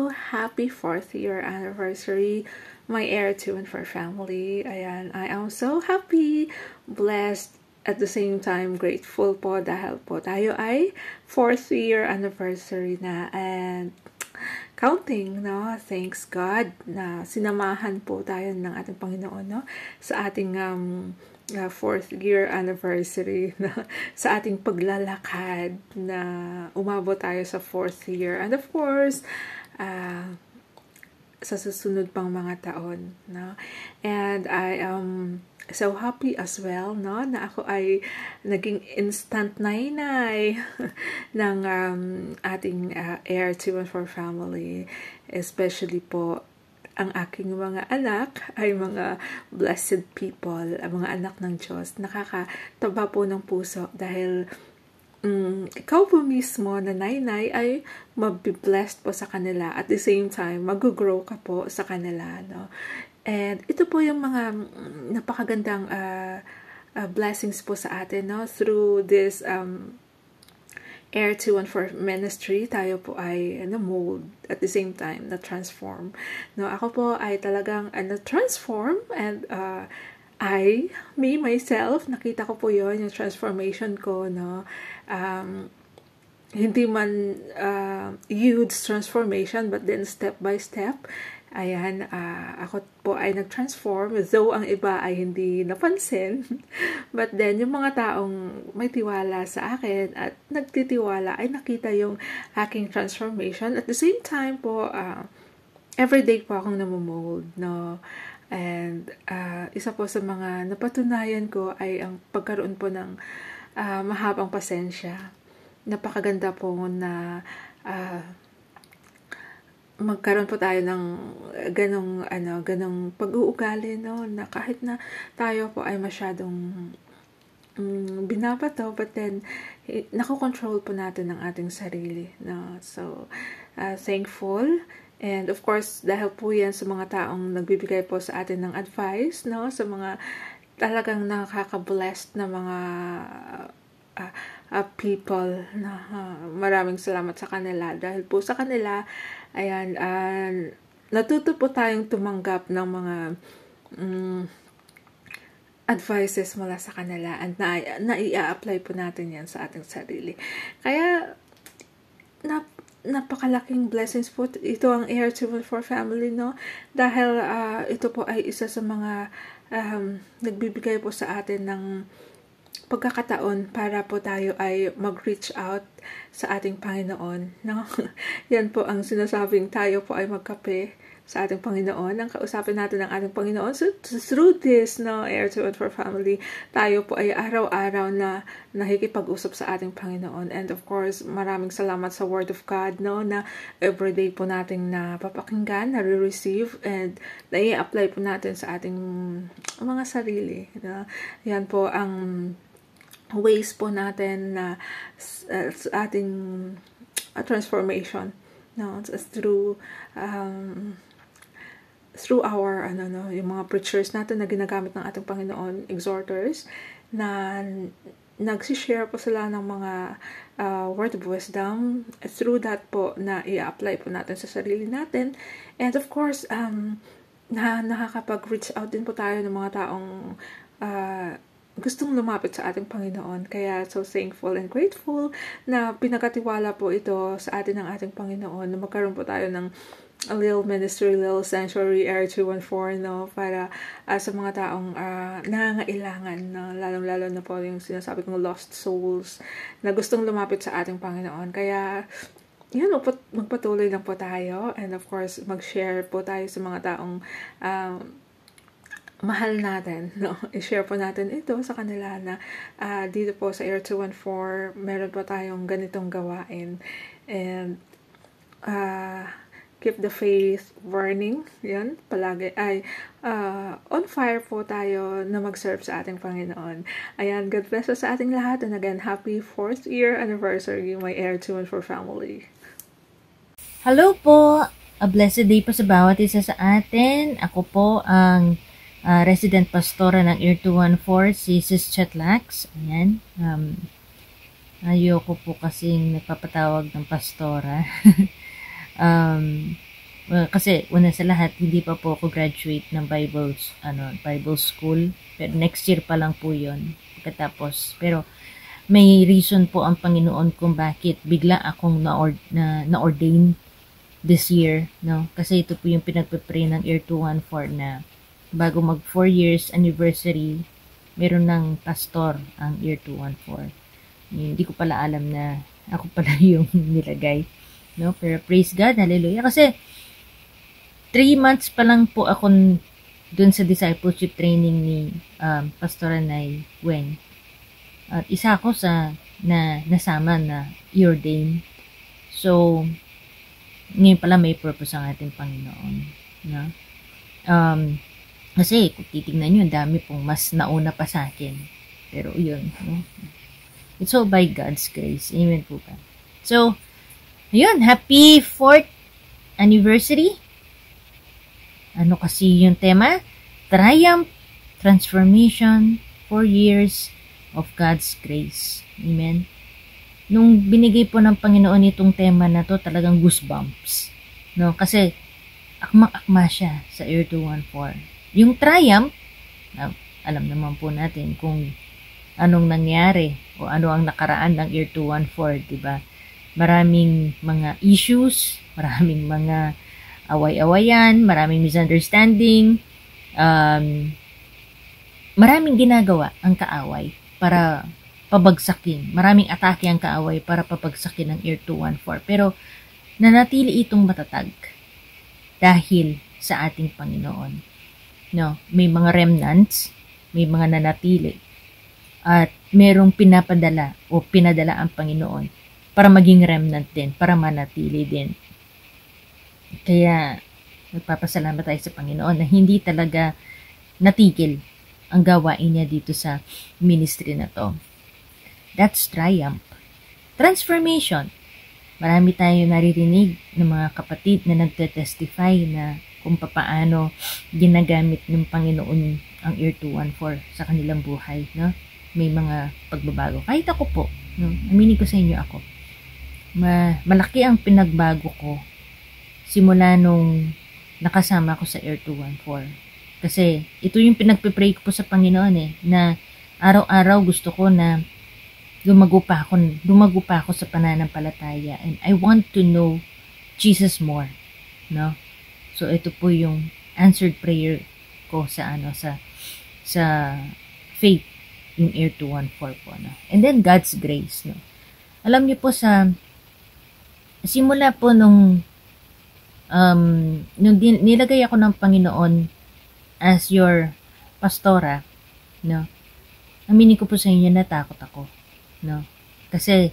happy 4th year anniversary, my Air 214 family. Ayan, I am so happy, blessed, at the same time grateful po dahil po tayo ay 4th year anniversary na, and counting, no? Thanks God na sinamahan po tayo ng ating Panginoon, no? Sa ating 4th year anniversary, na sa ating paglalakad na umabot tayo sa 4th year. And of course, sa susunod pang mga taon, no? And I am so happy as well, no, na ako ay naging instant nainay ng ating Air 214 family, especially po ang aking mga anak ay mga blessed people, mga anak ng Diyos. Nakakataba po ng puso dahil ikaw po mismo na nainay ay mabiblessed po sa kanila. At the same time, mag-grow ka po sa kanila, no? And ito po yung mga napakagandang blessings po sa atin, no? Through this Air 214 ministry, tayo po ay mold at the same time na transform, no? Ako po ay talagang transform, and me myself, nakita ko po yon, yung transformation ko, no? Hindi man huge transformation, but then step by step. Ayan, ako po ay nag-transform, though ang iba ay hindi napansin. But then, yung mga taong may tiwala sa akin at nagtitiwala ay nakita yung aking transformation. At the same time po, everyday po akong namomold, no? And isa po sa mga napatunayan ko ay ang pagkaroon po ng mahabang pasensya. Napakaganda po na magkaroon po tayo ng ganong pag-uugali, no, na kahit na tayo po ay masyadong binabato, but then nakokontrol po natin ang ating sarili, no. So thankful, and of course dahil po yan sa mga taong nagbibigay po sa atin ng advice, no, sa mga talagang nakaka-blessed na mga people, na maraming salamat sa kanila. Dahil po sa kanila, ayan, natuto po tayong tumanggap ng mga advices mula sa kanila, and na-i-apply po natin yan sa ating sarili. Kaya napakalaking blessings po ito ang Air 214 family, no? Dahil ito po ay isa sa mga nagbibigay po sa atin ng pagkakataon para po tayo ay mag-reach out sa ating Panginoon, no? Yan po ang sinasabing tayo po ay magkape sa ating Panginoon. Ang kausapin natin ng ating Panginoon. So, through this, no, Air 214 family, tayo po ay araw-araw na nakikipag-usap sa ating Panginoon. And of course, maraming salamat sa Word of God, no, na everyday po nating napapakinggan, na-receive, and na-i-apply po natin sa ating mga sarili, no? Yan po ang ways po natin na sa ating transformation, no, through our yung mga preachers natin na ginagamit ng ating Panginoon, exhorters, na nagsishare po sila ng mga word of wisdom. Through that po na i-apply po natin sa sarili natin. And of course, nakakapag-reach out din po tayo ng mga taong gustong lumapit sa ating Panginoon. Kaya so thankful and grateful na pinagkatiwala po ito sa atin ng ating Panginoon, na magkaroon po tayo ng a little ministry, little sanctuary, Air 214, no, para sa mga taong nangangailangan, no, lalong-lalo na po yung sinasabi kong lost souls na gustong lumapit sa ating Panginoon. Kaya yun, magpatuloy lang po tayo, and of course mag-share po tayo sa mga taong mahal natin, no? I-share po natin ito sa kanila na dito po sa Air 214 meron po tayong ganitong gawain, and keep the faith burning. Yan, palagi ay on fire po tayo na mag-serve sa ating Panginoon. Ayan, God bless us sa ating lahat, and again, happy 4th year anniversary, my Air 214 family. Hello po! A blessed day po sa bawat isa sa atin. Ako po ang resident pastora ng Air 214, si Sis Chatlax. Ayan. Ayoko po kasing nagpapatawag ng pastora. Kasi una sa lahat, hindi pa po ako graduate ng Bible school. Pero next year pa lang po 'yon. Pagkatapos, pero may reason po ang Panginoon kung bakit bigla akong na-ordain this year, no? Kasi ito po yung pinagpe-pray ng Year 214 na bago mag 4 years anniversary, meron ng pastor ang Year 214. Hindi ko pala alam na ako pala yung nilagay, no? Pero praise God, hallelujah. Kasi 3 months pa lang po ako dun sa discipleship training ni Pastor Nay Wen. At isa ako sa nasama na i-ordain. So, ngayon pala may purpose ang ating Panginoon. No? Kasi kung titignan nyo, ang dami pong mas nauna pa sa akin. Pero yun. No? It's all by God's grace. Amen po ba? So, yun. Happy 4th anniversary. Ano kasi yung tema? Triumph, Transformation, 4 years of God's grace. Amen? Nung binigay po ng Panginoon itong tema na to, talagang goosebumps. No? Kasi, akma-akma siya sa Year 214. Yung triumph, alam naman po natin kung anong nangyari o ano ang nakaraan ng Year 214, diba? Maraming mga issues, maraming mga away-awayan, maraming misunderstanding, maraming ginagawa ang kaaway para pabagsakin. Maraming atake ang kaaway para pabagsakin ng Year 214. Pero nanatili itong matatag dahil sa ating Panginoon. No, may mga remnants, may mga nanatili, at merong pinadala ang Panginoon para maging remnant din, para manatili din. Kaya nagpapasalamat tayo sa Panginoon na hindi talaga natigil ang gawain niya dito sa ministry na to. That's triumph. Transformation. Marami tayo naririnig ng mga kapatid na nagte-testify na kung paano ginagamit ng Panginoon ang Year 214 sa kanilang buhay. No? May mga pagbabago. Kahit ako po, no? Aminin ko sa inyo ako. Malaki ang pinagbago ko simula nung nakasama ko sa Year 214. Kasi ito yung pinagpe-pray ko po sa Panginoon na araw-araw gusto ko na lumago pa ako sa pananampalataya, and I want to know Jesus more, no? So ito po yung answered prayer ko sa faith, yung Year 214 po, no? And then God's grace, no? Alam niyo po sa simula po nung nilagay ako ng Panginoon as your pastora, no? Aminin ko po sa inyo, natakot ako, no? Kasi,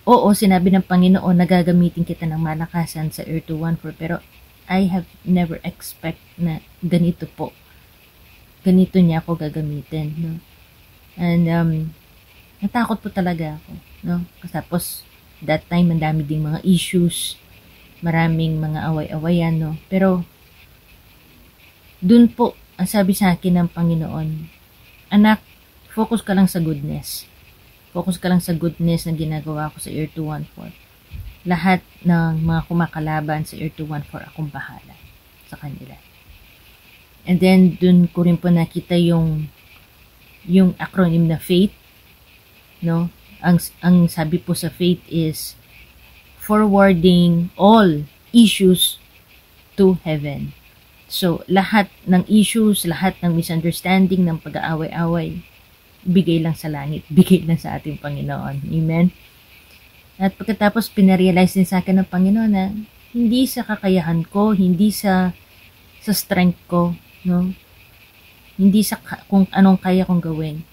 oo, sinabi ng Panginoon na gagamitin kita ng malakasan sa Year 214, pero I have never expect na ganito po. Ganito niya ako gagamitin, no? And, natakot po talaga ako, no? Tapos, that time, ang dami ding mga issues, maraming mga away-awayan, no? Pero, dun po, ang sabi sa akin ng Panginoon, anak, focus ka lang sa goodness. Focus ka lang sa goodness na ginagawa ko sa Year 214. Lahat ng mga kumakalaban sa Year 214, akong bahala sa kanila. And then, dun ko rin po nakita yung acronym na faith, no? Ang sabi po sa faith is forwarding all issues to heaven. So, lahat ng issues, lahat ng misunderstanding, ng pag-aaway-away, bigay lang sa langit, bigay lang sa ating Panginoon. Amen? At pagkatapos, pinarealize din sa akin ng Panginoon na hindi sa kakayahan ko, hindi sa strength ko, no? Hindi sa kung anong kaya kong gawin.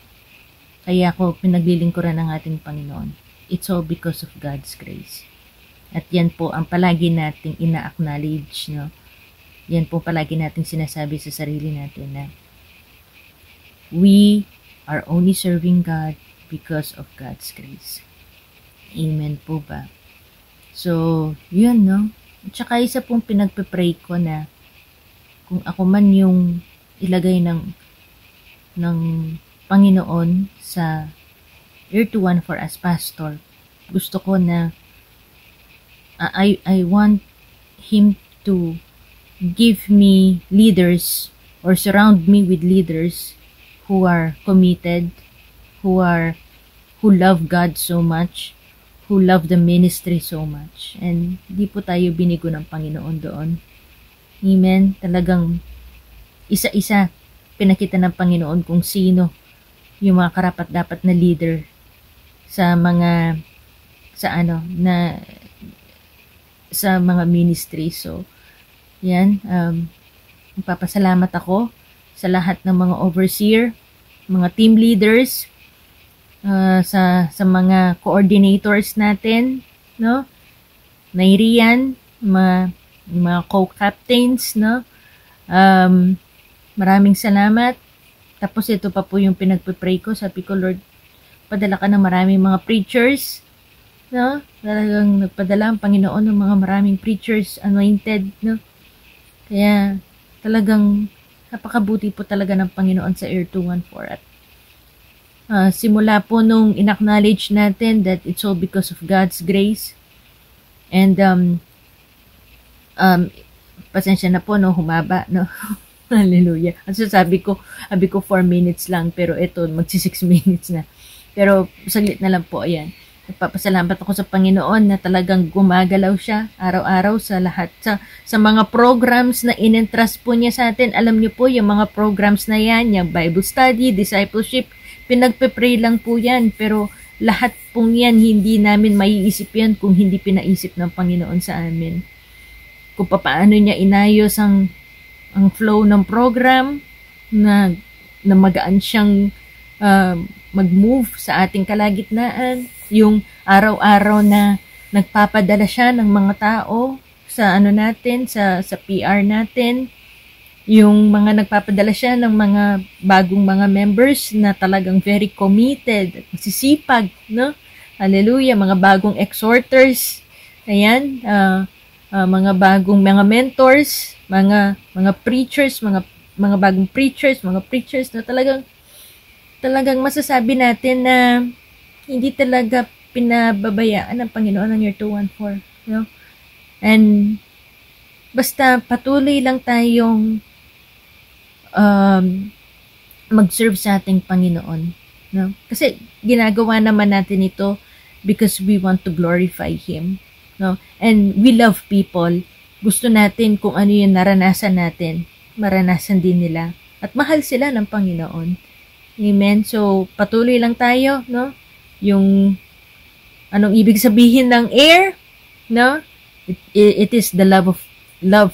Kaya ako pinaglilingkuran ng ating Panginoon. It's all because of God's grace. At yan po ang palagi nating ina-acknowledge, no? Yan po palagi nating sinasabi sa sarili natin na we are only serving God because of God's grace. Amen po ba? So, yun, no? At saka isa pong pinagpe-pray ko na kung ako man yung ilagay ng Panginoon sa Year 214 as pastor, gusto ko na I want Him to give me leaders or surround me with leaders who are committed, who love God so much, who love the ministry so much. And di po tayo binigo ng Panginoon doon. Amen. Talagang isa-isa pinakita ng Panginoon kung sino yung mga karapat-dapat na leader sa mga ministry. So, yan, magpapasalamat ako sa lahat ng mga overseer, mga team leaders, sa mga coordinators natin, no? Nairian, mga co-captains, no? Maraming salamat. Tapos ito pa po yung pinagpe-pray ko. Sabi ko, Lord, padala ka ng maraming mga preachers, no? Talagang nagpadala ang Panginoon ng mga maraming preachers, anointed, no? Kaya talagang napakabuti po talaga ng Panginoon sa Air 214. At simula po nung in-acknowledge natin that it's all because of God's grace. And pasensya na po, no, humaba, no? Hallelujah. So sabi ko 4 minutes lang, pero ito magsi 6 minutes na. Pero saglit na lang po, ayan. Nagpapasalamat ako sa Panginoon na talagang gumagalaw siya araw-araw sa lahat sa mga programs na in-entrust po niya sa atin. Alam niyo po, yung mga programs na yan, yung Bible study, discipleship, pinagpe-pray lang po yan, pero lahat pong yan hindi namin maiisip yan kung hindi pinaisip ng Panginoon sa amin. Kung paano niya inayos ang flow ng program na magaan siyang mag-move sa ating kalagitnaan, yung araw-araw na nagpapadala siya ng mga tao sa natin, sa PR natin, yung mga nagpapadala siya ng mga bagong mga members na talagang very committed, masisipag, no? Hallelujah, mga bagong exhorters, ayan, mga bagong mga mentors, mga preachers, mga bagong preachers na talagang masasabi natin na hindi talaga pinababayaan ng Panginoon ng Year 214, no? And basta patuloy lang tayong mag-serve sa ating Panginoon, no? Kasi ginagawa naman natin ito because we want to glorify Him, no? And we love people. Gusto natin kung ano yung naranasan natin, maranasan din nila. At mahal sila ng Panginoon. Amen? So, patuloy lang tayo, no? Yung, anong ibig sabihin ng air, no? It is the love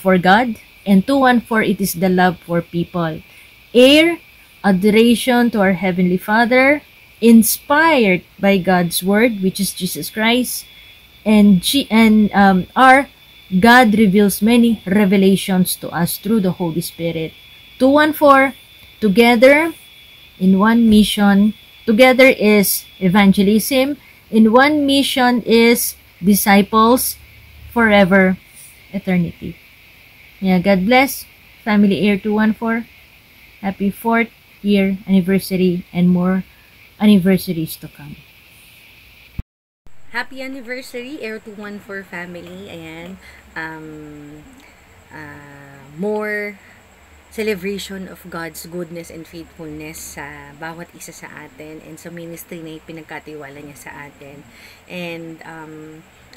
for God. And 214, it is the love for people. Air, adoration to our Heavenly Father, inspired by God's Word, which is Jesus Christ. And R, God reveals many revelations to us through the Holy Spirit. 214, together in one mission. Together is evangelism. In one mission is disciples forever, eternity. Yeah, God bless. Family Air 214. Happy 4th year anniversary and more anniversaries to come. Happy anniversary, Air 214 family. Ayan. More celebration of God's goodness and faithfulness sa bawat isa sa atin and sa ministry na pinagkatiwala niya sa atin. And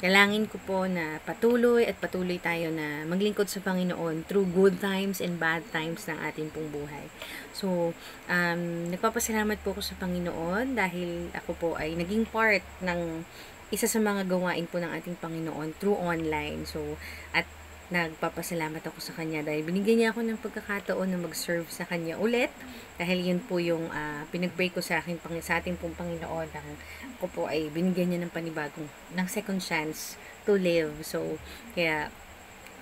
dalangin ko po na patuloy tayo na maglingkod sa Panginoon through good times and bad times ng ating pong buhay. So, nagpapasalamat po ako sa Panginoon dahil ako po ay naging part ng isa sa mga gawain po ng ating Panginoon through online. So, at nagpapasalamat ako sa Kanya dahil binigyan niya ako ng pagkakataon na mag-serve sa Kanya ulit. Dahil yun po yung pinag-pray ko sa ating pong Panginoon. Ako po ay binigyan niya ng panibagong, ng second chance to live. So, kaya,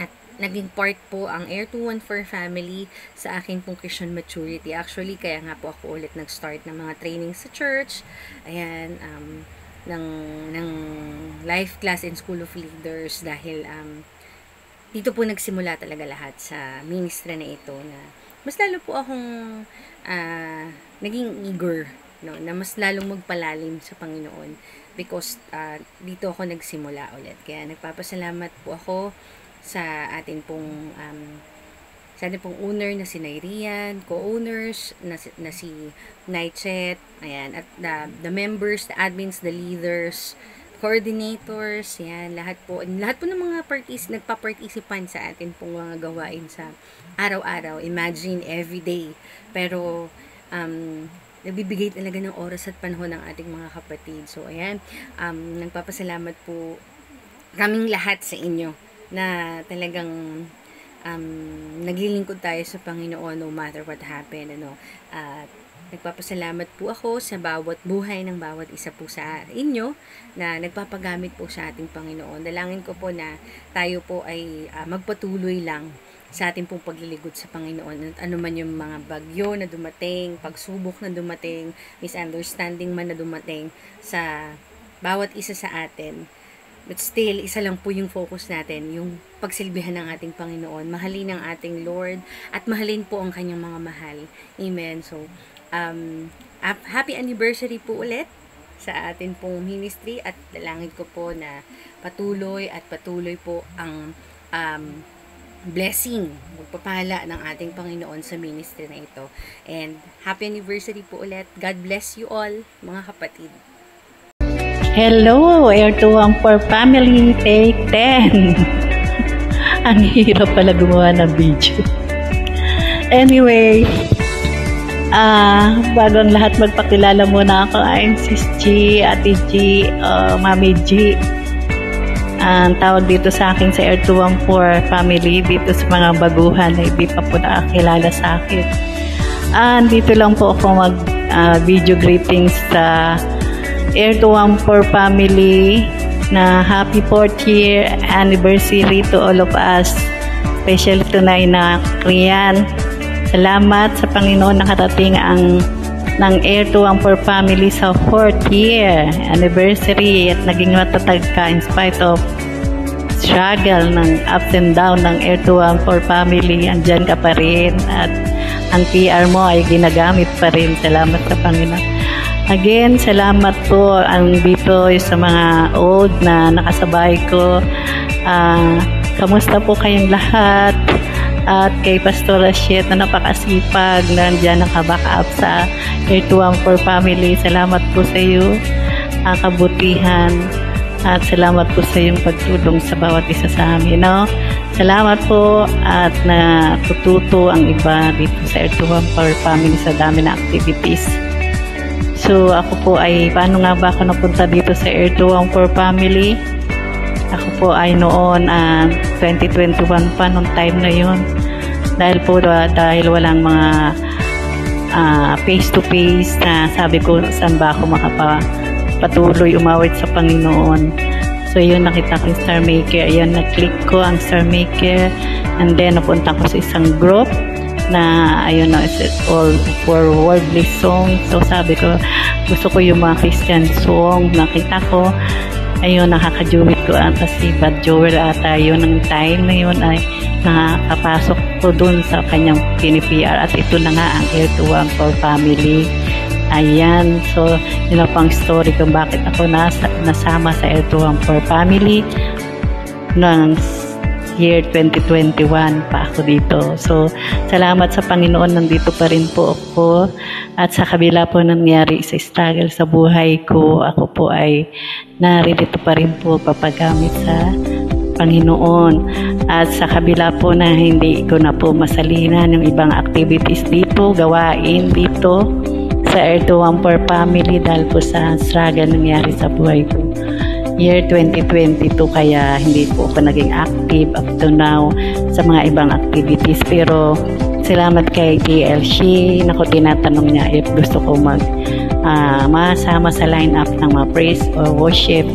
at naging part po ang Air 214 family sa aking pong Christian maturity. Actually, kaya nga po ako ulit nag-start ng mga training sa church. Ayan, ng life class and school of leaders dahil dito po nagsimula talaga lahat sa ministry na ito na mas lalo po akong naging eager, no, na mas lalong magpalalim sa Panginoon because dito ako nagsimula ulit. Kaya nagpapasalamat po ako sa atin pong owner na si Nairian, co-owners na si Nightchet, ayan, at the members, the admins, the leaders, coordinators, yan, lahat po ng mga nagpa-participan sa atin pong mga gawain sa araw-araw. Imagine every day. Pero nagbibigay talaga ng oras at panahon ng ating mga kapatid. So ayan, nagpapasalamat po kaming lahat sa inyo na talagang naglilingkod tayo sa Panginoon no matter what happen, at nagpapasalamat po ako sa bawat buhay ng bawat isa po sa inyo na nagpapagamit po sa ating Panginoon. Dalangin ko po na tayo po ay magpatuloy lang sa ating pong pagliligod sa Panginoon. At ano man yung mga bagyo na dumating, pagsubok na dumating, misunderstanding man na dumating sa bawat isa sa atin, but still, isa lang po yung focus natin, yung pagsilbihan ng ating Panginoon, mahalin ang ating Lord, at mahalin po ang kanyang mga mahal. Amen. So, happy anniversary po ulit sa atin pong ministry, at dalangin ko po na patuloy po ang blessing, magpapala ng ating Panginoon sa ministry na ito. And happy anniversary po ulit. God bless you all, mga kapatid. Hello, Air 214 family, take 10. Ang hirap pala gumawa ng video. Anyway, bago ang lahat magpakilala muna ako, I'm Sis G, Ate G, Mami G. Ang tawag dito sa akin sa Air 214 family, dito sa mga baguhan na hindi pa po nakakilala sa akin. Dito lang po ako mag video greetings sa Air 214 family na happy 4th year anniversary to all of us, especially to Naina Krian. Salamat sa Panginoon nakarating ng Air 214 family sa 4th year anniversary at naging matatag ka in spite of struggle ng ups and down ng Air 214 family. Andyan ka pa rin at ang PR mo ay ginagamit pa rin. Salamat sa Panginoon. Again, salamat po ang dito sa mga old na nakasabay ko. Kamusta po kayong lahat? At kay Pastor Rashid na napakasipag na nandiyan nakabackup sa Air 214 family. Salamat po sa iyo, kabutihan. At salamat po sa iyong pagtulong sa bawat isa sa amin. No? Salamat po at natututo ang iba dito sa Air 214 family sa dami na activities. So, ako po ay, paano nga ba ako napunta dito sa Air 214 family? Ako po ay noon, 2021 pa, nung time na yun. Dahil walang mga face-to-face na sabi ko, saan ba ako makapatuloy umawit sa Panginoon. So, yun, nakita ko yung Star Maker. Ayan, na-click ko ang Star Maker. And then, napunta ko sa isang group na ayun na, it's all for worldly song. So sabi ko, gusto ko yung mga Christian song. Nakita ko, ayun, nakaka-joy ko ata si Bad Joel ata yun ng time na yun ay nakakapasok ko dun sa kanyang PNPR at ito na nga ang Air 214 family. Ayan, so yun ang pang story kung bakit ako nasama sa Air 214 family ng year 2021 pa ako dito. So, salamat sa Panginoon, nandito pa rin po ako. At sa kabila po nangyari sa struggle sa buhay ko, ako po ay naririto pa rin po papagamit sa Panginoon. At sa kabila po na hindi ko na po masalinan yung ibang activities dito, gawain dito sa Air 214 family dahil po sa struggle nangyari sa buhay ko. Year 2022 kaya hindi po ako naging active up to now sa mga ibang activities, pero salamat kay TLC na ko tinatanong niya if gusto ko masama sa lineup ng mga praise or worship.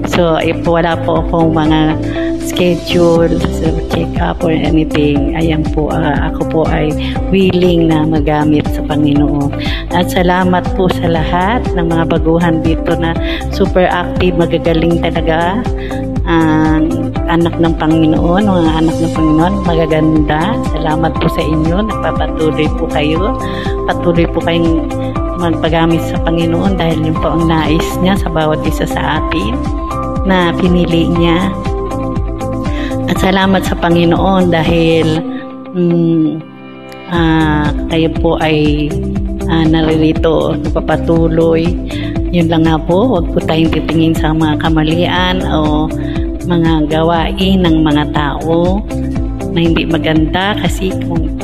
So if wala po akong mga schedule, so check up or anything, ayan po, ako po ay willing na magamit sa Panginoon. At salamat po sa lahat ng mga baguhan dito na super active, magagaling talaga, anak ng Panginoon, mga anak ng Panginoon, magaganda. Salamat po sa inyo, nagpapatuloy po kayo, patuloy po kayong magpagamit sa Panginoon dahil yun po ang nais niya sa bawat isa sa atin na pinili niya. At salamat sa Panginoon dahil kayo po ay naririto, nagpapatuloy. Yun lang nga po, huwag po tayong titingin sa mga kamalian o mga gawain ng mga tao na hindi maganda, kasi kung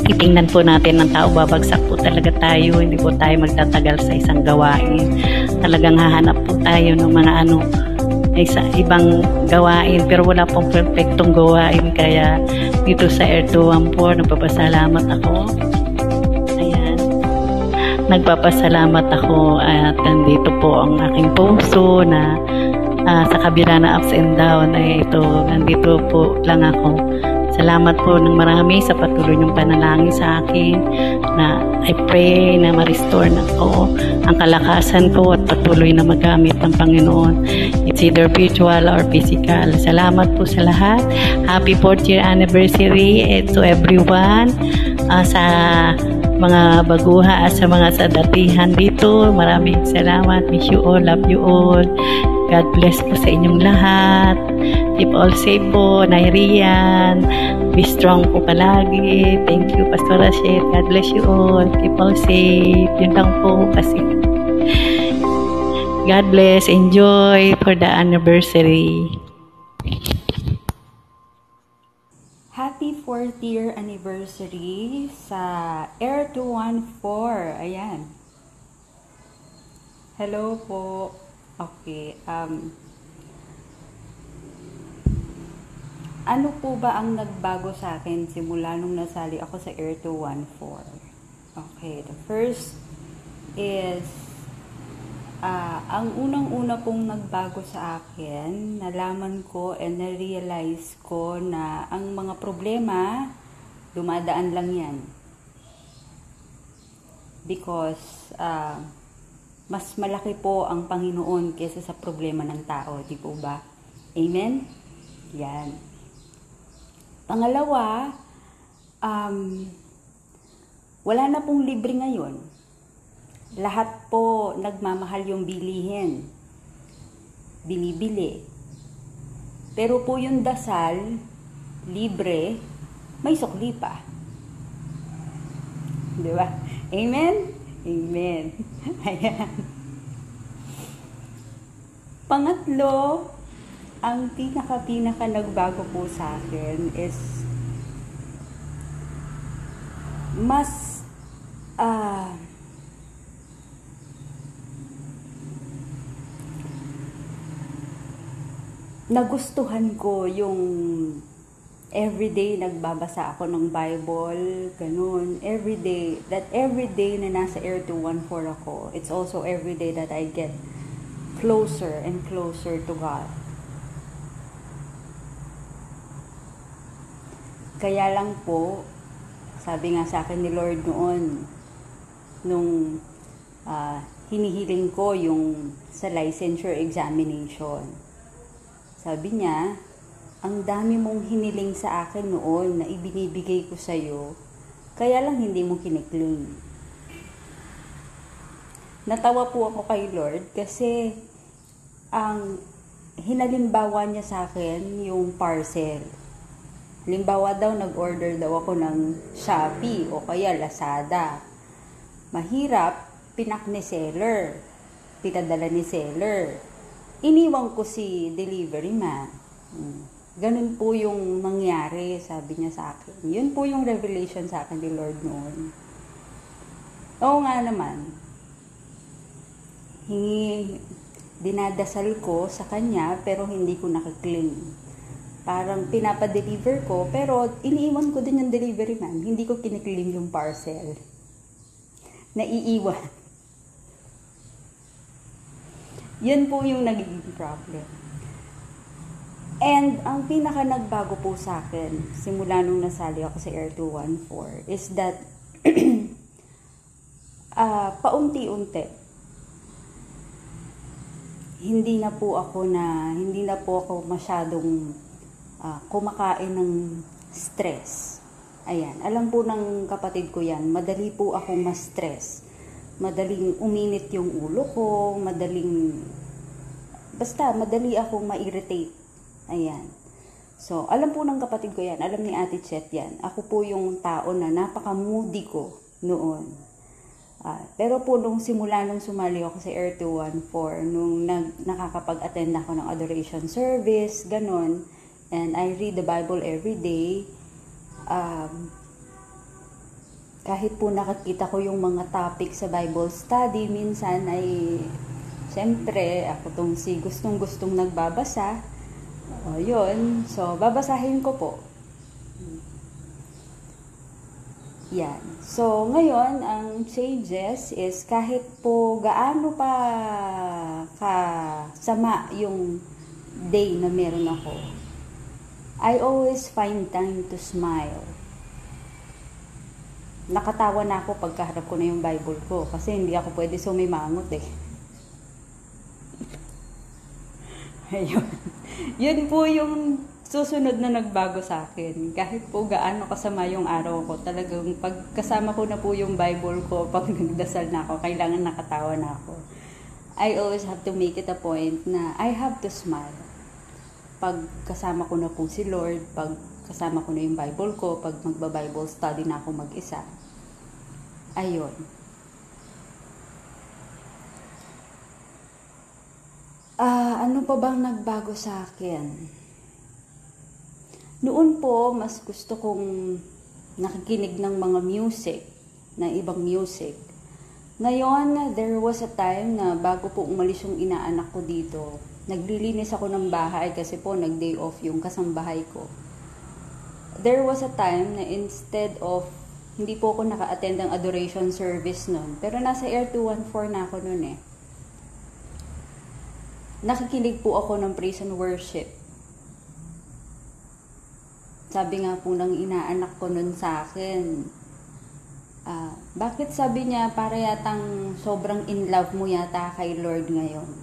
titingnan po natin ng tao, babagsak po talaga tayo. Hindi po tayo magtatagal sa isang gawain. Talagang hahanap po tayo ng mga sa ibang gawain, pero wala pong perfectong gawain. Kaya dito sa Air 214, nagpapasalamat ako. Ayan. Nagpapasalamat ako at nandito po ang aking puso na sa kabila na ups and down ay nandito po lang ako. Salamat po ng marami sa patuloy niyong panalangin sa akin, na I pray na ma-restore na ko ang kalakasan ko at patuloy na magamit ng Panginoon. It's either virtual or physical. Salamat po sa lahat. Happy 4th year anniversary to everyone, sa mga baguha at sa mga sadatihan dito. Maraming salamat. Wish you all, love you all. God bless po sa inyong lahat. Keep all safe po, Nairian. Be strong po palagi. Thank you, Pastor Rachel. God bless you all. Keep all safe. Yun lang po kasi. God bless. Enjoy for the anniversary. Happy 4th year anniversary sa Air 214. Ayan. Hello po. Okay. Ano po ba ang nagbago sa akin simula nung nasali ako sa Air 214? Okay. The first is ang unang-una pong nagbago sa akin, nalaman ko and na-realize ko na ang mga problema, dumadaan lang yan. Because mas malaki po ang Panginoon kaysa sa problema ng tao, di po ba? Amen? Yan. Pangalawa, wala na pong libre ngayon. Lahat po nagmamahal yung bilihin. Bili-bili. Pero po yung dasal, libre, may sukli pa. Di ba? Amen? Amen. Ayan. Pangatlo, ang pinaka nagbago po sa akin is mas nagustuhan ko yung everyday nagbabasa ako ng Bible, ganun. Everyday na nasa Air 214 ako, it's also everyday that I get closer and closer to God. Kaya lang po, sabi nga sa akin ni Lord noon, nung hinihiling ko yung sa licensure examination, sabi niya, ang dami mong hiniling sa akin noon na ibinibigay ko sa'yo, kaya lang hindi mo kinikling. Natawa po ako kay Lord kasi ang hinalimbawa niya sa akin yung parcel. Limbawa daw, nag-order daw ako ng Shopee o kaya Lazada. Mahirap, pinak ni seller. Pinadala ni seller. Iniwan ko si delivery man. Ganun po yung nangyari, sabi niya sa akin. Yun po yung revelation sa akin ni Lord noon. Oo nga naman. Dinadasal ko sa kanya pero hindi ko nakikling. Parang pinapadeliver ko pero iniiwan ko din yung delivery man. Hindi ko kinikling yung parcel. Naiiwan. Yun po yung nagiging problem. And ang pinaka nagbago po sa akin, simula nung nasali ako sa Air 214, is that paunti-unti, hindi na po ako masyadong kumakain ng stress. Ayan, alam po ng kapatid ko yan, madali po ako ma-stress. Madaling uminit yung ulo ko, madali akong ma-irritate. Ayan. So, alam po ng kapatid ko yan, alam ni Ate Chet yan. Ako po yung tao na napaka-moody ko noon. Pero po nung simula nung sumali ako sa Air 214, nung nakakapag-attend ako ng adoration service, ganon, and I read the Bible every day, kahit po nakakita ko yung mga topic sa Bible study, minsan ay, siyempre, ako tong si gustong-gustong nagbabasa. Yun. So, babasahin ko po. Yan. So, ngayon, ang changes is kahit po gaano pa kasama yung day na meron ako, I always find time to smile. Nakatawa na ako pagkaharap ko na yung Bible ko kasi hindi ako pwede sumimangot eh. Ayun. Yun po yung susunod na nagbago sa akin. Kahit po gaano kasama yung araw ko, talagang pagkasama ko na po yung Bible ko, pag nagdasal na ako, kailangan nakatawa na ako. I always have to make it a point na I have to smile. Pag kasama ko na po si Lord, pag kasama ko na yung Bible ko, pag magba-Bible study na ako mag-isa. Ayun. Ano pa bang nagbago sa akin? Noon po, mas gusto kong nakikinig ng mga music, ng ibang music. Ngayon, there was a time na bago po umalis yung inaanak ko dito, naglilinis ako ng bahay kasi po nag-day off yung kasambahay ko. There was a time na instead of, hindi po ako naka-attend ng adoration service noon, pero nasa Air 214 na ako noon eh. Nakikinig po ako ng praise and worship. Sabi nga po ng inaanak ko nun sa akin, bakit sabi niya para yatang sobrang in love mo yata kay Lord ngayon?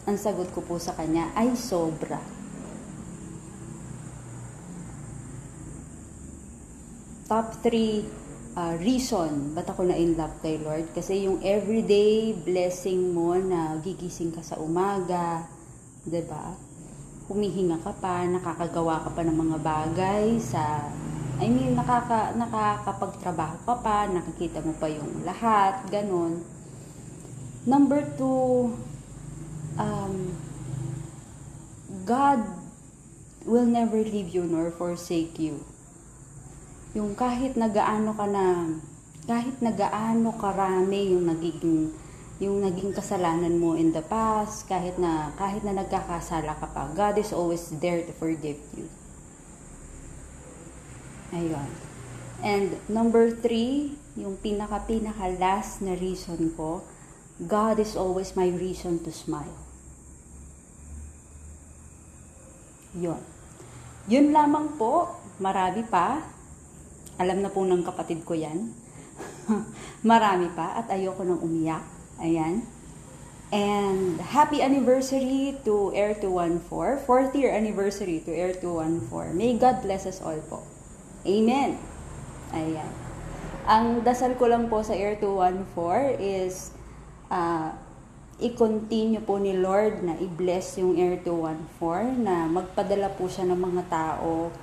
Ang sagot ko po sa kanya, ay sobra. Top 3 reason ba't ako na in love kay Lord? Kasi yung everyday blessing mo na gigising ka sa umaga, 'di ba? Humihinga ka pa, nakakagawa ka pa ng mga bagay nakakapagtrabaho ka pa, nakikita mo pa yung lahat, ganon. Number 2, God will never leave you nor forsake you. Yung kahit na gaano karami yung naging kasalanan mo in the past, kahit na nagkakasala ka pa, God is always there to forgive you. Ayun. And number 3, yung pinaka last na reason ko, God is always my reason to smile. Yun. Yun lamang po, marami pa. Alam na po ng kapatid ko yan. Marami pa at ayoko nang umiyak. Ayan. And happy anniversary to Air 214. 4th year anniversary to Air 214. May God bless us all po. Amen. Ayan. Ang dasal ko lang po sa Air 214 is i-continue po ni Lord na i-bless yung Air 214 na magpadala po siya ng mga tao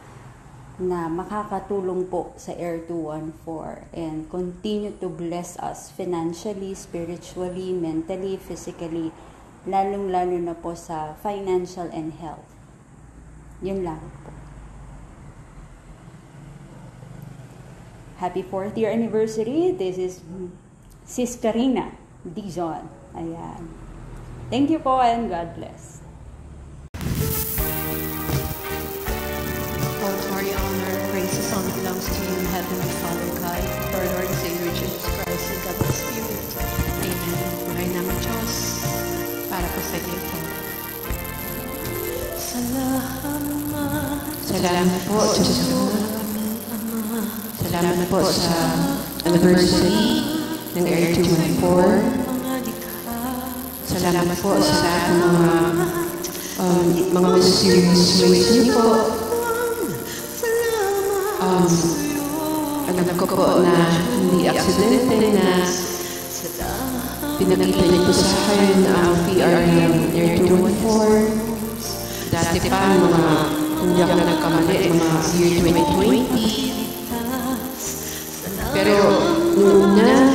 na makakatulong po sa Air 214 and continue to bless us financially, spiritually, mentally, physically, lalong-lalo na po sa financial and health. Yun lang po. Happy 4th year anniversary. This is Sis Karina Dijon. Ayan. Thank you po and God bless. All glory, honor, praises only belongs to you, Heavenly Father God, our Lord and Savior Jesus Christ, and God the Spirit. Amen. Buhay namin Diyos, para po sa iyo po. Salamat po, Diyos ko. Salamat po sa anniversary ng Air 214. Salamat po sa mga mysterious ways niyo po. Alam ko po na hindi aksidente na pinakita niyo po sa akin ang PR ng Air 214. Dati pa mga hindi ako nagkamali mga year 2020. Pero nung una,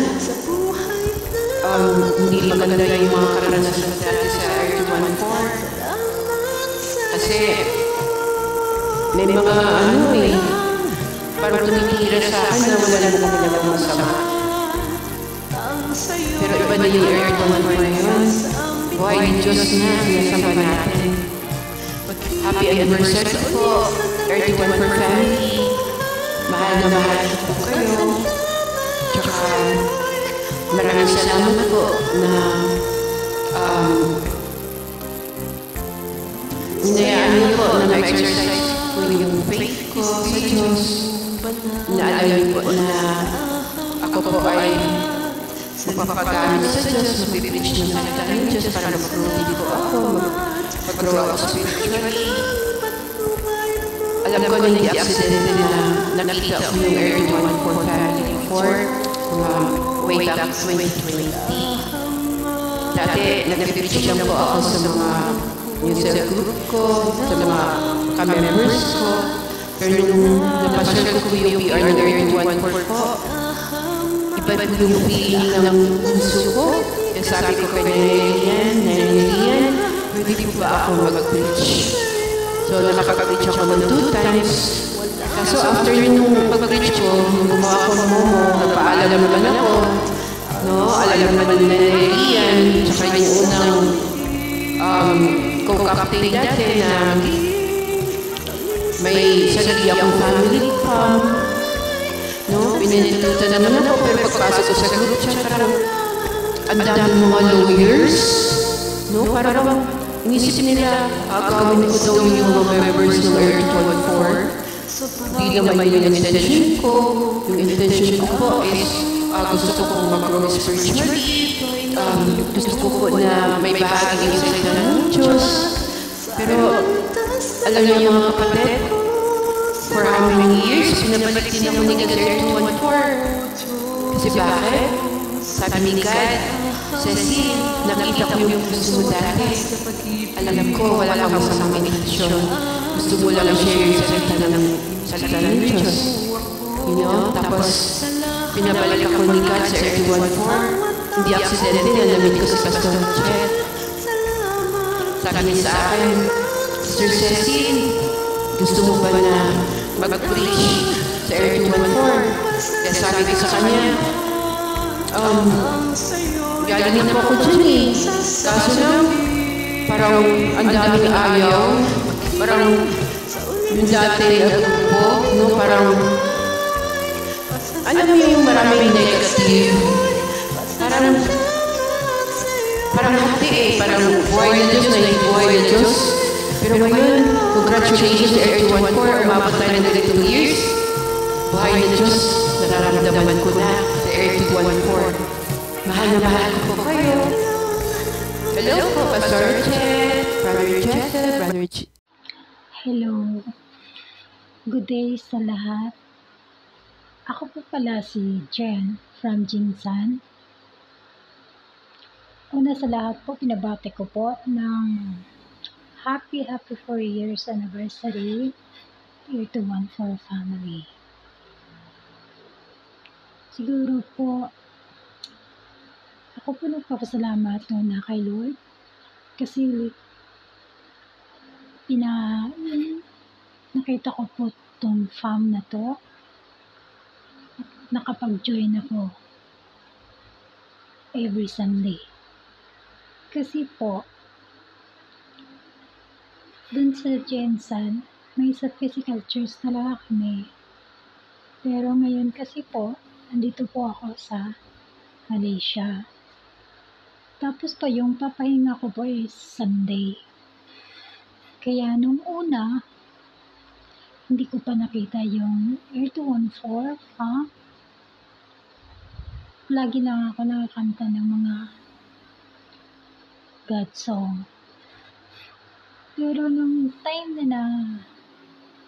hindi maganda yung mga karanasan dati sa Air 214. Kasi may mga parang tumitira sa akin na wala naman nilang masama. Pero iba na yung Air 214 ngayon. Buhay ng Diyos na, sinasamba natin. Happy anniversary po, Air 214 family. Mahal na mahal po kayo. Tsaka maraming salamat po na hinayaan niyo po na ma-exercise ko yung faith ko sa Diyos. Naalala niyo po na ako po ay magpapagamit sa Diyos, mag-preach ng salita ng Diyos para mag-grow din po ako, mag-grow ako spiritually. Alam ko na hindi accident na nakita ko yung Air 214 family before, way back 2020. Dati, nag-preach lang po ako sa mga user group ko, sa mga ka-members ko. Pero nung napasyal ko po yung PR ng Air 214 po, iba po yung feeling ng puso ko. Yung sabi ko kay Nelian, pwede po ba ako mag-preach? So, nakapag-preach ako ng 2 times. Kaso after nung pag-preach ko, gumawa ko ng momo, nagpaalala naman ako. Alam naman na Nelian, tsaka yung unang co-captain dati na may sarili akong family farm. Pinanilutan naman ako, pero pagpasok ko sa group chat, parang ang dami mga lawyers. Parang inisip nila, agawin ko daw yung mga members ng Air 214. Hindi naman yung intention ko. Yung intention ko po is gusto ko pong mag-grow spiritually. Gusto ko po na may bahagi yung salita ng Diyos. Pero alam niyo mga kapatid, for how many years, pinabalik din ako ni God Air 214. Kasi bakit? Sabi ni God, Ceci, nakita ko yung gusto mo dati. Alam ko, wala kang masamang intensyon. Gusto mo lang share yung salita ng Diyos. Tapos, pinabalik ako ni God sa Air 214. Hindi aksidente, nalamit ko si Pastor Chet. Sabi niya sa akin, Sister Ceci, gusto mo ba na mag-preach sa Air 214? Kaya sabi ko sa kanya, galing na po ako dyan eh. Kaso lang, parang ang daming ayaw. Parang yung dati po, parang ano mo yung maraming negative. Parang hati eh. Parang buhay na Diyos na yung buhay na Diyos. Pero ngayon, congratulations to Air 214. Umabot tayo ng 2 years. Buhay na Diyos, nararamdaman ko na sa Air 214. Mahal na mahal ko po kayo. Hello po, Pastor Chet, Brother Jesse, Brother Hello. Good day sa lahat. Ako po pala si Jen from Jinsan. Una sa lahat po, pinabati ko po ng happy 4 years anniversary Air 214 family. Siguro po, ako po nagpapasalamat na kay Lord kasi nakita ko po itong fam na to. Nakapag-join ako every Sunday. Kasi po, dun sa Jensen, may sa physical church talaga kami. Pero ngayon kasi po, andito po ako sa Malaysia. Tapos po, yung papahinga ko po is Sunday. Kaya nung una, hindi ko pa nakita yung Air 214, Lagi lang ako nakakanta ng mga God song. Pero nung time na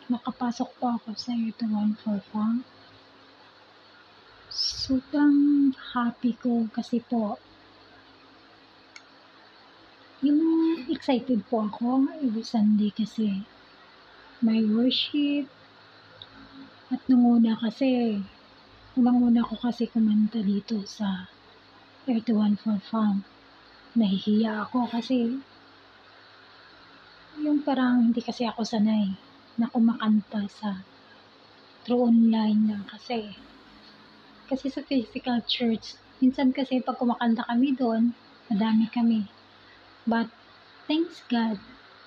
makapasok po ako sa Air 214, sobrang happy ko kasi po, yung excited po ako every Sunday kasi my worship. At unang-una ko kasi kumanta dito sa Air 214 Farm. Nahihiya ako kasi yung parang hindi kasi ako sanay na kumakanta through online lang kasi. Kasi sa physical church, minsan kasi pag kumakanta kami doon, madami kami. But thanks God,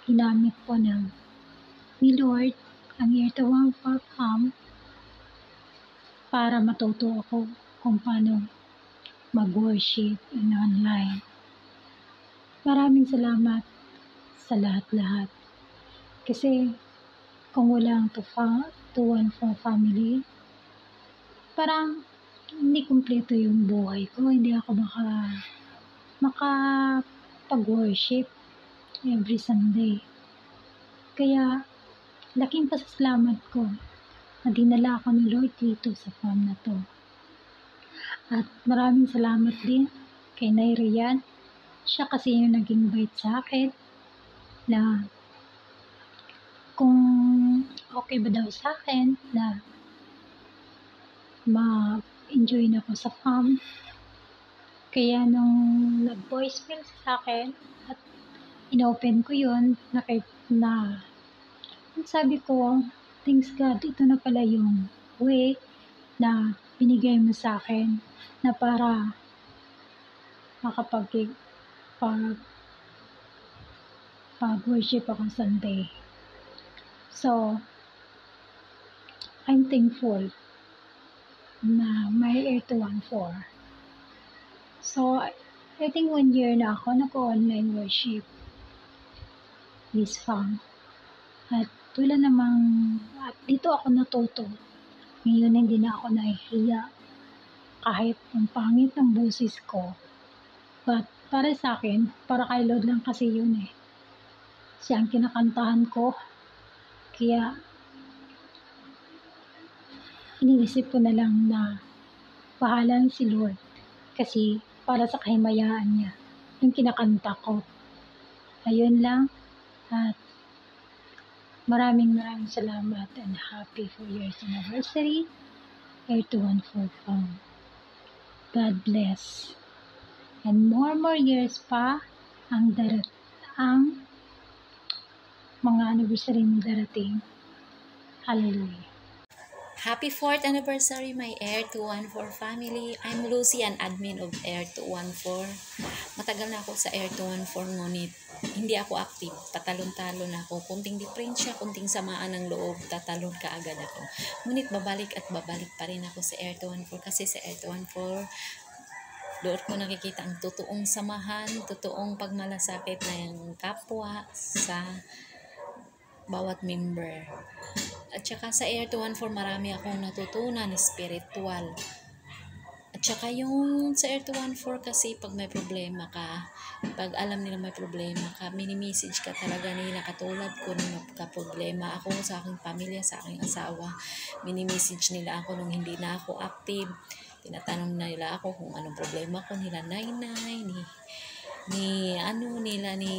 ginamit po ni Lord ang Air 214 Farm para matuto ako kung paano mag-worship in online. Maraming salamat sa lahat-lahat. Kasi kung walang 214 family, parang hindi kumpleto yung buhay ko. Hindi ako makapag-worship every Sunday. Kaya laking pasasalamat ko na dinala ako ni Lord dito sa farm na to. At maraming salamat din kay Nay Rian. Siya kasi yung nag-invite sa akin na kung okay ba daw sa akin na ma-enjoy na ako sa farm. Kaya nung nag-voicemail sa akin at inopen ko yun, sabi ko, thanks God, ito na pala yung way na binigay mo sa akin na para pag-worship ako Sunday. So, I'm thankful na may Air 214. So, I think 1 year na ako nag-online worship this farm. At dito ako natuto. Ngayon hindi na ako nahihiya kahit ang pangit ng boses ko. But para sa akin, para kay Lord lang kasi yun eh. Siya ang kinakantahan ko. Kaya iniisip ko na lang na bahala si Lord. Kasi para sa kahimayaan niya, yung kinakanta ko. Ayun lang. At maraming salamat and happy 4 years anniversary, Air 214 Farm. God bless. And more years pa ang mga anniversary na darating. Hallelujah. Happy 4th anniversary, my Air 214 family. I'm Lucy, an admin of Air 214. Matagal na ako sa Air 214, ngunit hindi ako active. Patalon-talon ako. Kunting diferensya, kunting samaan ng loob, tatalon ka agad ako. Ngunit babalik pa rin ako sa Air 214 kasi sa Air 214, doon ko nakikita ang totoong samahan, totoong pagmalasakit ng kapwa sa bawat member. At saka sa Air 214 marami akong natutunan spiritual. At saka yung sa Air 214 kasi pag may problema ka, pag alam nila may problema ka, mini-message ka talaga nila. Katulad ko nung nagka-problema ako sa aking pamilya, sa aking asawa, mini-message nila ako nung hindi na ako active. Tinatanong nila ako kung anong problema ko, nila Nainay, ni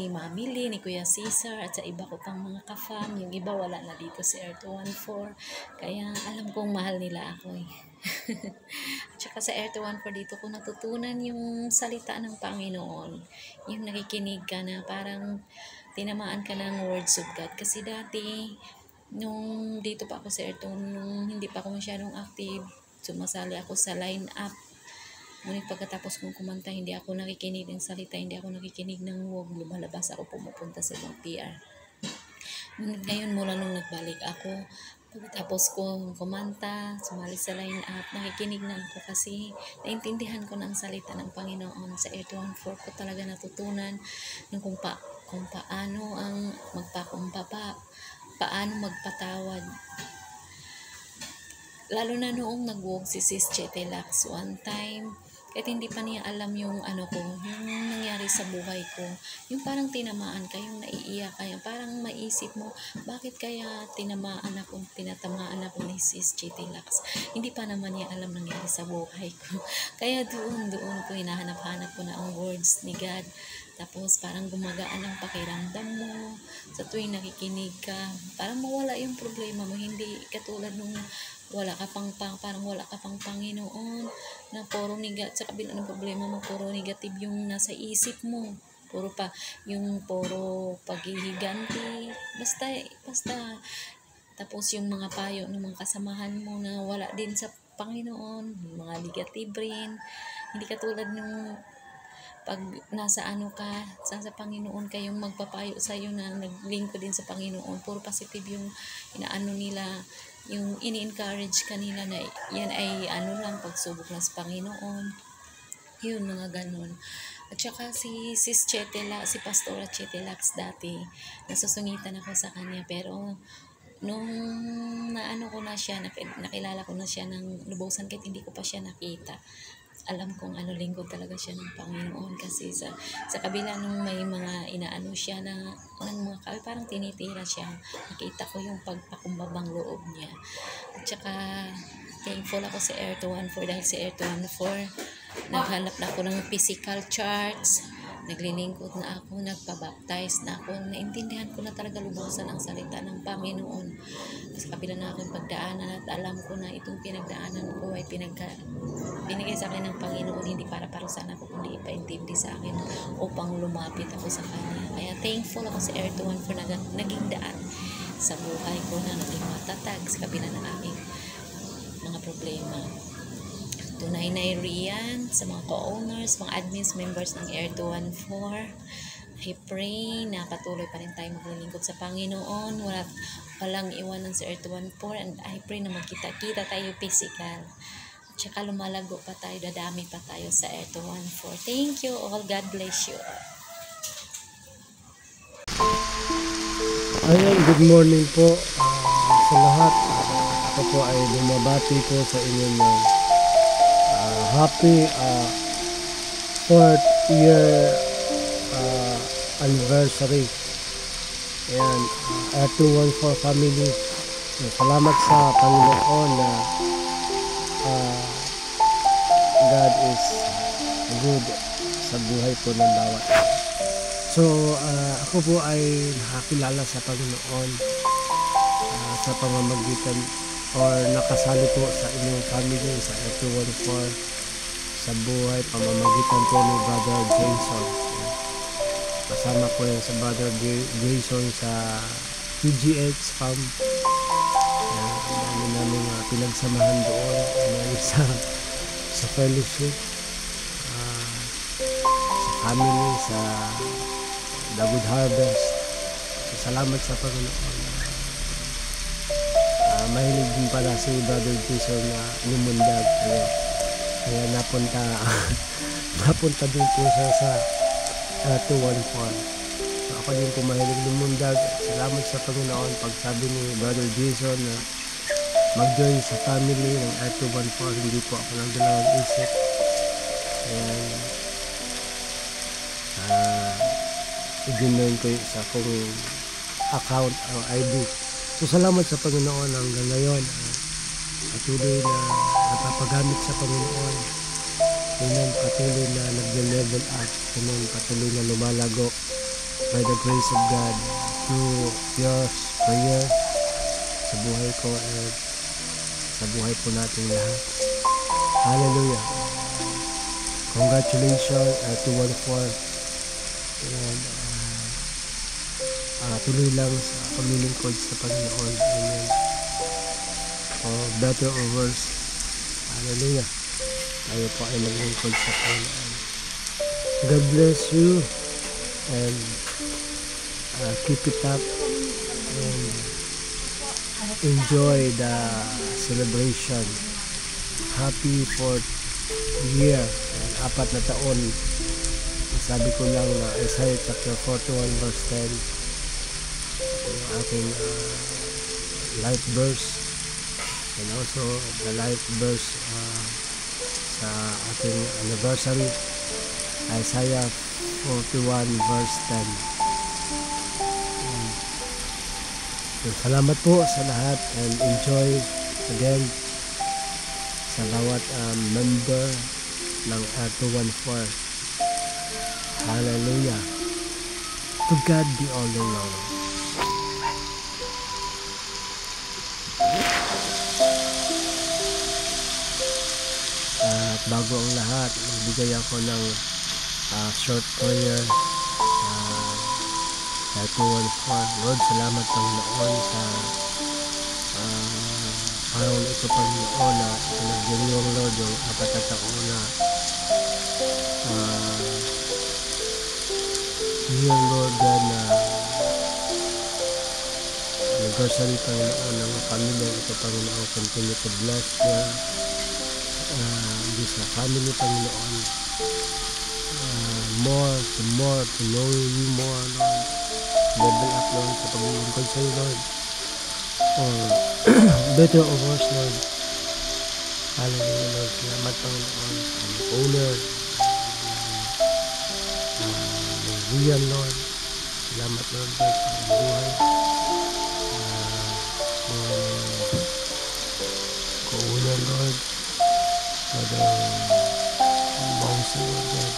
Mami Lee, ni Kuya Cesar, at sa iba ko pang mga ka-fam. Yung iba wala na dito sa Air 214. Kaya alam kong mahal nila ako eh. At saka sa Air 214 dito ko natutunan yung salita ng Panginoon. Yung nakikinig ka na parang tinamaan ka ng words of God. Kasi dati, nung dito pa ako sa Air 2, nung hindi pa ako masyadong active, sumasali ako sa line-up. Ngunit pagkatapos kong kumanta, hindi ako nakikinig ng salita, hindi ako nakikinig ng wog, lumalabas ako, pumupunta sa ibang PR. Ngunit ngayon, mula nung nagbalik ako, pagkatapos kong kumanta, sumali sa line-up, nakikinig na ako kasi naintindihan ko na ang salita ng Panginoon. Sa Air 214 ko talaga natutunan kung paano ang magpakumbaba, paano magpatawad. Lalo na noong nag-walk si Sis Chetelax one time, Kahit hindi pa niya alam yung ano ko, yung nangyari sa buhay ko. Yung parang tinamaan ka, yung naiiyak ka, yung parang maisip mo, bakit kaya tinatamaan ako ni Sis Chitilax? Hindi pa naman niya alam nangyari sa buhay ko. Kaya doon ko hinahanap-hanap ko na ang words ni God. Tapos parang gumagaan ang pakiramdam mo sa tuwing nakikinig ka. Parang mawala yung problema mo. Hindi katulad nung parang wala ka pang Panginoon na puro sa kabila ng problema mo, puro negative yung nasa isip mo. Puro paghihiganti. Basta. Tapos yung mga payo ng mga kasamahan mo na wala din sa Panginoon, mga negative rin. Hindi katulad nung pag nasa sa Panginoon kayong magpapayo sa iyo na naglingkod din sa Panginoon, puro positive yung inaano nila, yung ini-encourage kanila na yan ay lang, pagsubok lang sa Panginoon. Yun, mga ganun. At saka si Pastora Chitilax dati, nasusungitan ako sa kanya, pero nung nakilala ko na siya ng lubusan kahit hindi ko pa siya nakita, alam kong lingkod talaga siya ng Panginoon kasi sa kabila nung may mga inaano siya ng mga parang tinitira siya, nakita ko yung pagpakumbabang loob niya. At saka thankful ako sa Air 214 dahil sa Air 214 naghanap na ako ng physical charts, naglilingkod na ako, nagpabaptize na ako, naintindihan ko na talaga lubusan ang salita ng Panginoon. Sa kabila na akong pagdaanan at alam ko na itong pinagdaanan ko ay binigay sa akin ng Panginoon, hindi para parusahan ako, kundi ipaintindi sa akin upang lumapit ako sa Kanya. Kaya thankful ako sa Air 214 na naging daan sa buhay ko na naging matatag sa kabila ng aking mga problema. Tunay na Rian, sa mga co-owners, mga admins, members ng Air 214, I pray na patuloy pa rin tayo maglilingkod sa Panginoon. Walang iwanan sa Air 214, and I pray na magkita-kita tayo physical. At saka lumalago pa tayo, dadami pa tayo sa Air 214. Thank you all. God bless you all. Ayun, good morning po sa lahat. Ako po ay bumabati po sa inyo ng happy 4th year anniversary. Ayan, Air 214 family. Salamat sa Panginoon na God is good sa buhay po ng bawat. So, ako po ay nakakilala sa Panginoon sa pamamagitan or nakasali po sa inyong family sa Air 214 sa buhay pamamagitan po ni Brother Jason. Kasama po yan sa Brother Jason sa PGH farm. Ang dami namin pinagsamahan doon sa fellowship, sa family, sa The Good Harvest. So, salamat sa Panginoon. Mahilig din pala si Brother Jason na lumundag. Kaya napunta din po siya sa 214. So ako din po mahilig lumundag. Salamat sa Panginoon pagsabi ni Brother Jason na mag-join sa family ng Air 214. Hindi po ako nagdalawang isip. Ayan. I-join ko yung isa kong account o ID. So salamat sa Panginoon hanggang ngayon. Patuloy na napapagamit sa Panginoon. Amen. Patuloy na nag-level up. Amen. Patuloy na lumalago by the grace of God through your prayer sa buhay ko at sa buhay po natin lahat. Hallelujah. Congratulations 214. And tuloy lang sa paglilingkod sa Panginoon. Amen. For better or worse. Hallelujah. Tayo po ay maglingkod sa Panginoon. God bless you and keep it up and enjoy the celebration. Happy 4th year and 4 na taon. Sabi ko lang na Isaiah chapter 41 verse 10 yung aking life verse and also the life verse sa sa ating anniversary. Isaiah 41 verse 10. So, salamat po sa lahat and enjoy again sa bawat member ng R214. Hallelujah. To God be all the glory. At bago ang lahat, magbigay ako ng short prayer sa R214. Lord, salamat Panginoon sa araw na ito, Panginoon, na pinagyan niyo, Lord, yung 4 na taon na year, Lord God, na anniversary, Panginoon, ng pamilya ito, Panginoon. Continue to bless them, this family, Panginoon, more to know you more, Lord. Level up, Lord, sa paglilingkod sa iyo, Lord, or better or worse, Lord. Hallelujah, Lord. Salamat, Panginoon, sa aming owner, Rian, Lord. Salamat, Lord, sa aming buhay. Co-owner, Lord, Brother Bongsi, Lord God,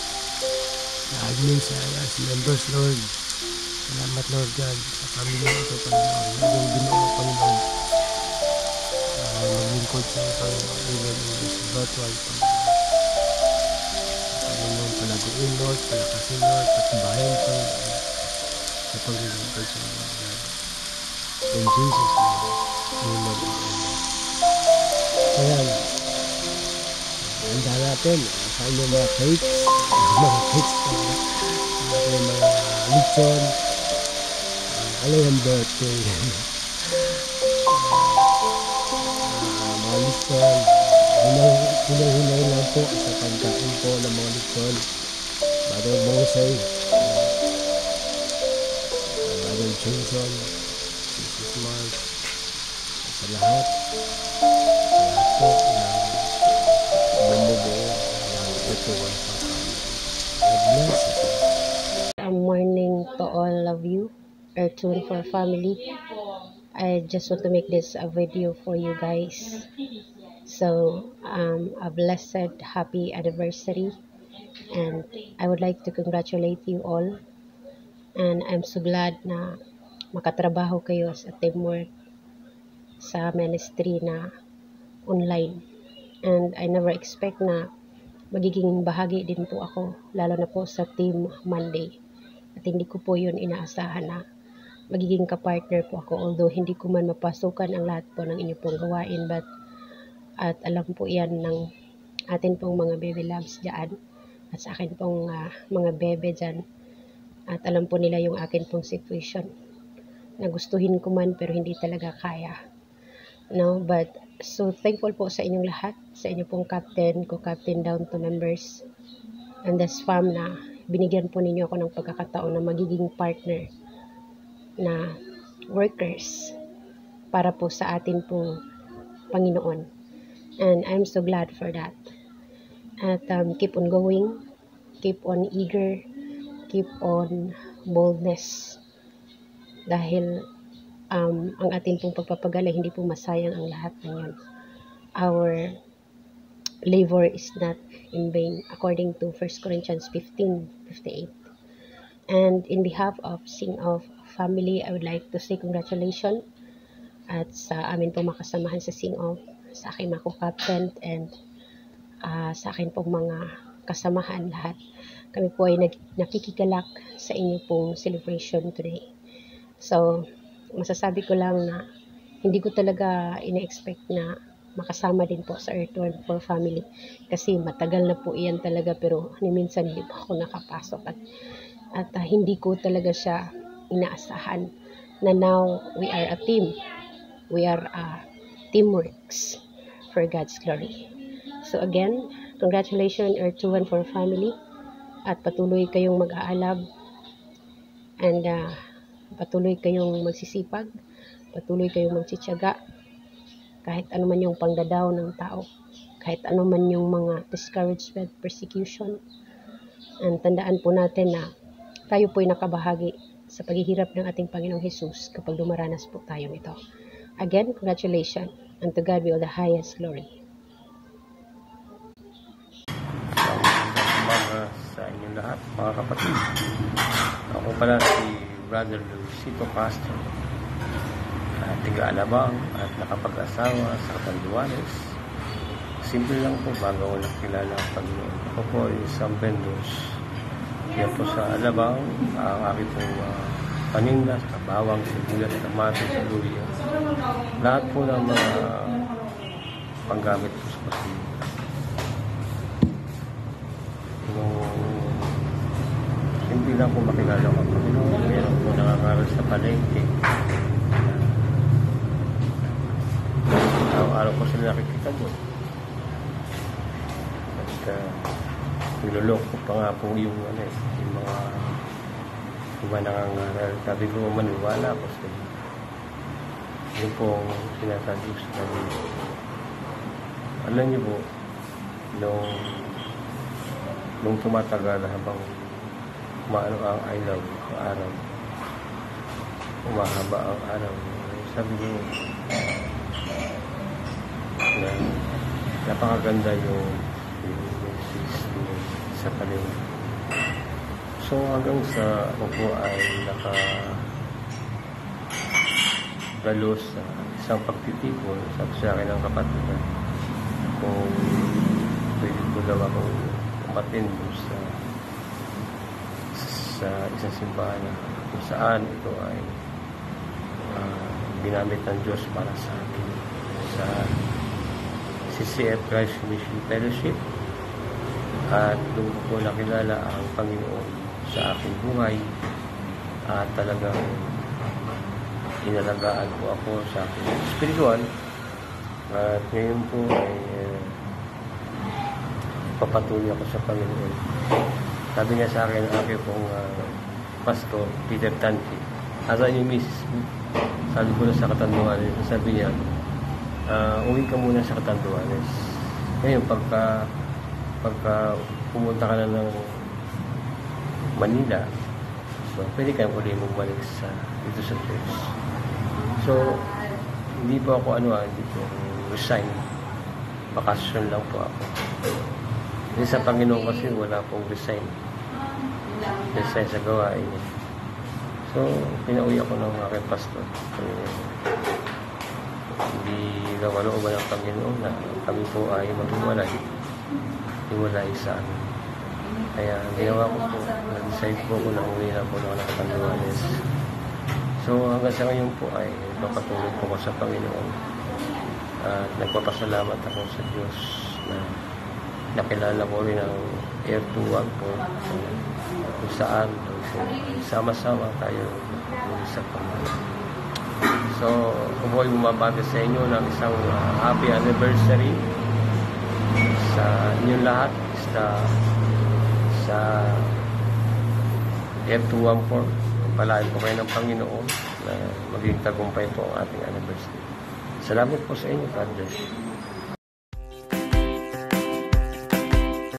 sa admin, sa members, Lord. Salamat, Lord God, sa pamilya ito, Panginoon. Naging binuo, Panginoon, maglingkod sa iyo, Panginoon, even in this virtual, Panginoon, palaguin, Lord, palakasin, Lord, patbayan, Panginoon, sa paglilingkod sa iyo, Lord God. In Jesus' name, amen. Ayan, handa natin sa inyong mga cakes, mga lechon, alayang birthday, mga lechon, hinay lang po sa pagkain po ng mga lechon. Brother Bonsai, Brother Jason, Mrs. Mars, sa lahat po na bumubuo ng R214 family. God bless you. Good morning to all of you, R214 family. I just want to make this a video for you guys. So, a blessed happy anniversary, and I would like to congratulate you all. And I'm so glad na makatrabaho kayo sa teamwork sa ministry na online. And I never expect na magiging bahagi din po ako, lalo na po sa Team Monday. At hindi ko po yun inaasahan na magiging kapartner po ako, although hindi ko man mapasukan ang lahat po ng inyo pong gawain, but at alam po yan ng atin pong mga baby loves dyan, at sa akin pong mga bebe dyan, at alam po nila yung akin pong situation na gustuhin ko man pero hindi talaga kaya, no? But so thankful po sa inyong lahat, sa inyo pong captain, co-captain down to members, and this farm na binigyan po ninyo ako ng pagkakataon na magiging partner na workers para po sa atin pong Panginoon. And I'm so glad for that. At keep on going, keep on eager, keep on boldness. Dahil ang ating pong pagpapagala, hindi po masayang ang lahat ng yun. Our labor is not in vain, according to 1 Corinthians 15:58. And in behalf of Sing Of family, I would like to say congratulations at sa amin pong makasamahan sa Sing Of, sa aking mga co-captain, and sa akin pong mga kasamahan lahat. Kami po ay nakikigalak sa inyo pong celebration today. So, masasabi ko lang na hindi ko talaga ina-expect na makasama din po sa R214 family, kasi matagal na po iyan talaga, pero minsan hindi pa ako nakapasok at hindi ko talaga siya inaasahan na now we are a team, we are teamworks for God's glory. So again, congratulations R214 family, at patuloy kayong mag-aalab, and patuloy kayong magsisipag, patuloy kayong magsityaga, kahit ano man yung pangdadaw ng tao, kahit ano man yung mga discouragement, persecution. And tandaan po natin na tayo po'y nakabahagi sa paghihirap ng ating Panginoong Jesus kapag dumaranas po tayo nito. Again, congratulations, and to God be all the highest glory. Umaga sa inyong lahat, mga kapatid. Ako pala si Brother Luisito Castro, tiga-Alabang at nakapag-asawa sa Catanduanes. Simple lang po bago ako nakilala ang Panginoon. Ako po ay isang vendors. Yan po sa Alabang, ang aking pong paninda, sa bawang, sibuyas, kamatis, luya. Lahat po ng mga panggamit po sa pasilyo. Hindi lang po makilala ko ang Panginoon. Meron po nakakaroon sa palengke. Araw-araw po sila nakikita doon. At nilolok ko pa nga po yung mga iba nangangaral. Sabi ko, maniwala ako sa iyo. Yun po ang sinasabi ko sa kanila. Alam niyo po, nung tumatagal habang umaano ang ilaw, ang araw, umahaba ang araw, sabi ko na napakaganda yung sa kanila. So hanggang sa ako po ay nakadalos sa isang pagtitipon, sabi sa akin ng kapatid na kung pwede ko daw ako umatin sa isang simbahan na kung saan ito ay ginamit ng Diyos para sa akin sa CCF Christ Mission Fellowship. At doon ko nakilala ang Panginoon sa aking buhay at talagang inalagaan po ako sa aking spiritual. At ngayon po ay papatuloy ako sa Panginoon. Sabi niya sa akin, ang aking pong pastor, Peter Tanti, asan yung misis mo? Sabi ko na sa Catanduanes. Sabi niya, uwi ka muna sa Catanduanes. Ngayon, pagka pumunta ka na ng Manila, so pwede kayong uli mong balik dito sa church. So, hindi po ako hindi po resign. Bakasyon lang po ako. Hindi sa Panginoon kasi wala pong resign. Resign sa gawain niya. So, pinauwi ako ng aking pastor. Hindi daw kalooban ng Panginoon na kami po ay maghiwalay. Hiwalay sa amin. Kaya ginawa ko po, nag-decide po ako na uwi na po ng Catanduanes. So hanggang sa ngayon po ay papatuloy po ko sa Panginoon. At nagpapasalamat ako sa Diyos na nakilala ko rin ang Air 214 kung saan sama-sama tayo sa Panginoon. So kung po ay bumabati sa inyo ng isang happy anniversary sa inyong lahat sa F214. Palain po kayo ng Panginoon na maging tagumpay po ang ating anniversary. Salamat po sa inyo, God bless.